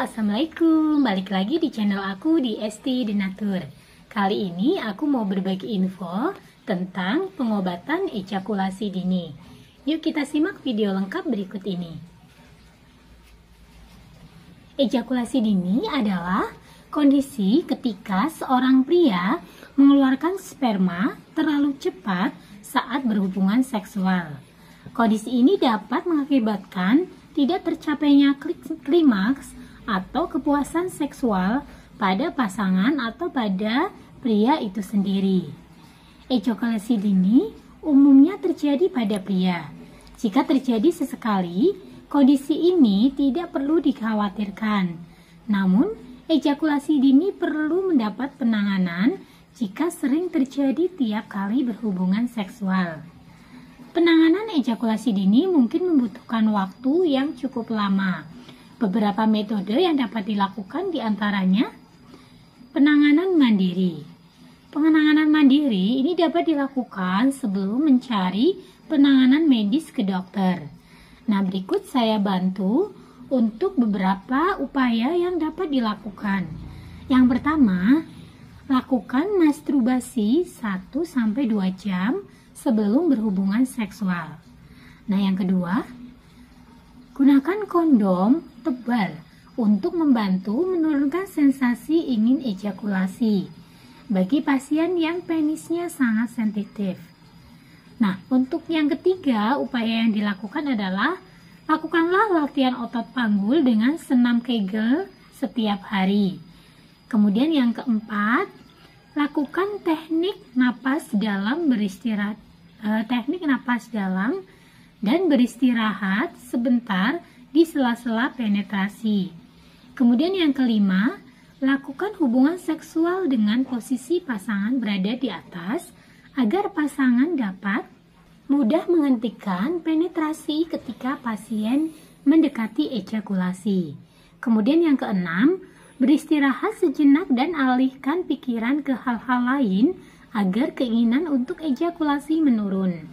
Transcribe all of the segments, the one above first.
Assalamualaikum. Balik lagi di channel aku di ST Denatur. Kali ini aku mau berbagi info tentang pengobatan ejakulasi dini. Yuk kita simak video lengkap berikut ini. Ejakulasi dini adalah kondisi ketika seorang pria mengeluarkan sperma terlalu cepat saat berhubungan seksual. Kondisi ini dapat mengakibatkan tidak tercapainya klimaks atau kepuasan seksual pada pasangan atau pada pria itu sendiri. Ejakulasi dini umumnya terjadi pada pria. Jika terjadi sesekali, kondisi ini tidak perlu dikhawatirkan. Namun, ejakulasi dini perlu mendapat penanganan jika sering terjadi tiap kali berhubungan seksual. Penanganan ejakulasi dini mungkin membutuhkan waktu yang cukup lama. Beberapa metode yang dapat dilakukan diantaranya penanganan mandiri. Penanganan mandiri ini dapat dilakukan sebelum mencari penanganan medis ke dokter. Nah, berikut saya bantu untuk beberapa upaya yang dapat dilakukan. Yang pertama, lakukan masturbasi 1-2 jam sebelum berhubungan seksual. Nah, yang kedua, gunakan kondom tebal untuk membantu menurunkan sensasi ingin ejakulasi bagi pasien yang penisnya sangat sensitif. Nah, untuk yang ketiga, upaya yang dilakukan adalah lakukanlah latihan otot panggul dengan senam Kegel setiap hari. Kemudian yang keempat, lakukan teknik napas dalam dan beristirahat sebentar di sela-sela penetrasi. Kemudian yang kelima, lakukan hubungan seksual dengan posisi pasangan berada di atas agar pasangan dapat mudah menghentikan penetrasi ketika pasien mendekati ejakulasi. Kemudian yang keenam, beristirahat sejenak dan alihkan pikiran ke hal-hal lain agar keinginan untuk ejakulasi menurun.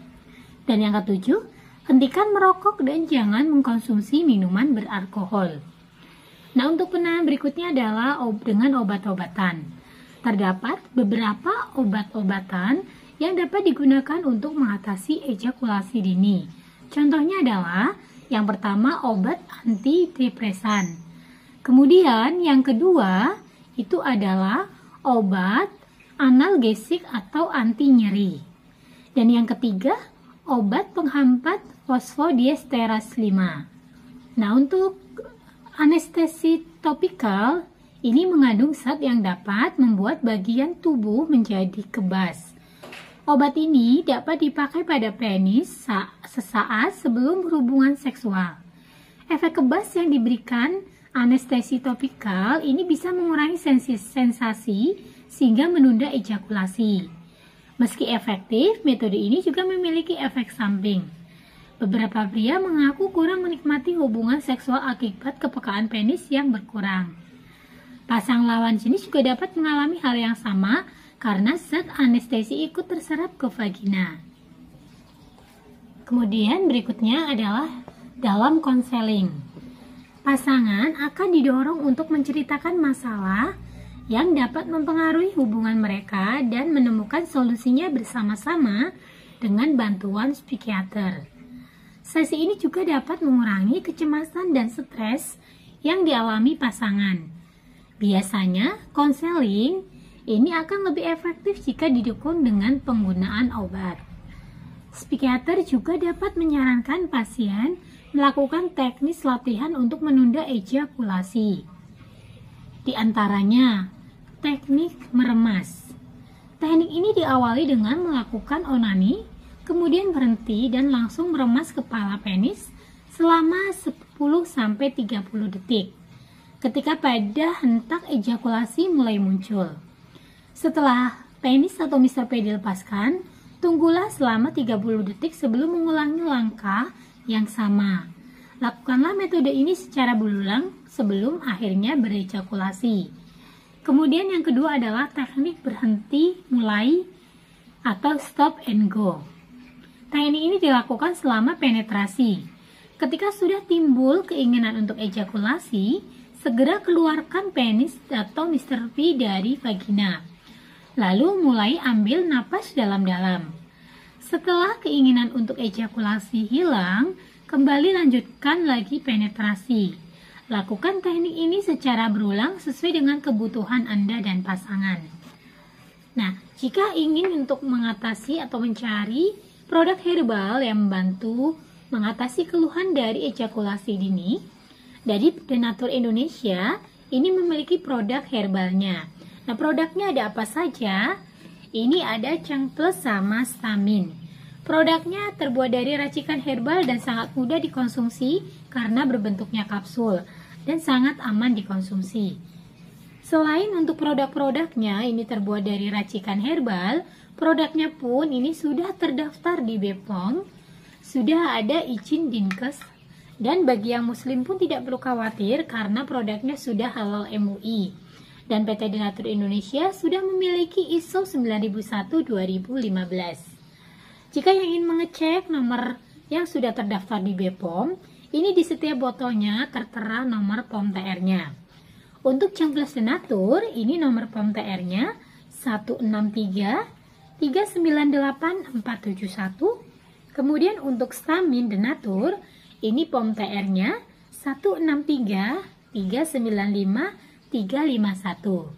Dan yang ketujuh, hentikan merokok dan jangan mengkonsumsi minuman beralkohol. Nah, untuk penanganan berikutnya adalah dengan obat-obatan. Terdapat beberapa obat-obatan yang dapat digunakan untuk mengatasi ejakulasi dini. Contohnya adalah yang pertama obat antidepresan. Kemudian yang kedua itu adalah obat analgesik atau anti nyeri. Dan yang ketiga, obat penghambat fosfodiesterase 5. Nah, untuk anestesi topikal ini mengandung zat yang dapat membuat bagian tubuh menjadi kebas. Obat ini dapat dipakai pada penis sesaat sebelum berhubungan seksual. Efek kebas yang diberikan anestesi topikal ini bisa mengurangi sensasi sehingga menunda ejakulasi. Meski efektif, metode ini juga memiliki efek samping. Beberapa pria mengaku kurang menikmati hubungan seksual akibat kepekaan penis yang berkurang. Pasang lawan jenis juga dapat mengalami hal yang sama karena zat anestesi ikut terserap ke vagina. Kemudian berikutnya adalah dalam konseling. Pasangan akan didorong untuk menceritakan masalah yang dapat mempengaruhi hubungan mereka dan menemukan solusinya bersama-sama dengan bantuan psikiater. Sesi ini juga dapat mengurangi kecemasan dan stres yang dialami pasangan. Biasanya, konseling ini akan lebih efektif jika didukung dengan penggunaan obat. Psikiater juga dapat menyarankan pasien melakukan teknis latihan untuk menunda ejakulasi. Di antaranya, teknik meremas. Teknik ini diawali dengan melakukan onani, kemudian berhenti dan langsung meremas kepala penis selama 10-30 detik. Ketika pada hentak ejakulasi mulai muncul. Setelah penis atau Mr. P dilepaskan, tunggulah selama 30 detik sebelum mengulangi langkah yang sama. Lakukanlah metode ini secara berulang sebelum akhirnya berejakulasi. Kemudian yang kedua adalah teknik berhenti mulai atau stop and go. Teknik ini dilakukan selama penetrasi. Ketika sudah timbul keinginan untuk ejakulasi, segera keluarkan penis atau Mr. P dari vagina. Lalu mulai ambil napas dalam-dalam. Setelah keinginan untuk ejakulasi hilang, kembali lanjutkan lagi penetrasi. Lakukan teknik ini secara berulang sesuai dengan kebutuhan Anda dan pasangan. Nah, jika ingin untuk mengatasi atau mencari produk herbal yang membantu mengatasi keluhan dari ejakulasi dini, dari Denatur Indonesia ini memiliki produk herbalnya. Nah, produknya ada apa saja? Ini ada Cheng Plus sama Stamin. Produknya terbuat dari racikan herbal dan sangat mudah dikonsumsi karena berbentuknya kapsul dan sangat aman dikonsumsi. Selain untuk produk-produknya ini terbuat dari racikan herbal, produknya pun ini sudah terdaftar di BPOM, sudah ada izin Dinkes, dan bagi yang muslim pun tidak perlu khawatir karena produknya sudah halal MUI. Dan PT Denatur Indonesia sudah memiliki ISO 9001-2015. Jika yang ingin mengecek nomor yang sudah terdaftar di BPOM, ini di setiap botolnya tertera nomor POM TR-nya. Untuk Cheng Plus Denatur, ini nomor POM TR-nya 163398471. Kemudian untuk Stamin Denatur, ini POM TR-nya 163395351.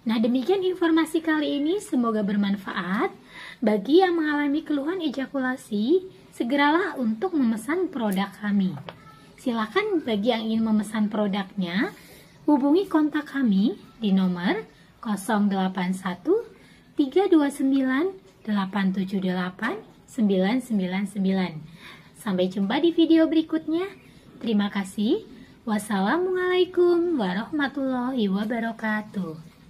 Nah, demikian informasi kali ini, semoga bermanfaat. Bagi yang mengalami keluhan ejakulasi, segeralah untuk memesan produk kami. Silakan bagi yang ingin memesan produknya, hubungi kontak kami di nomor 081 329 878 999. Sampai jumpa di video berikutnya. Terima kasih. Wassalamualaikum warahmatullahi wabarakatuh.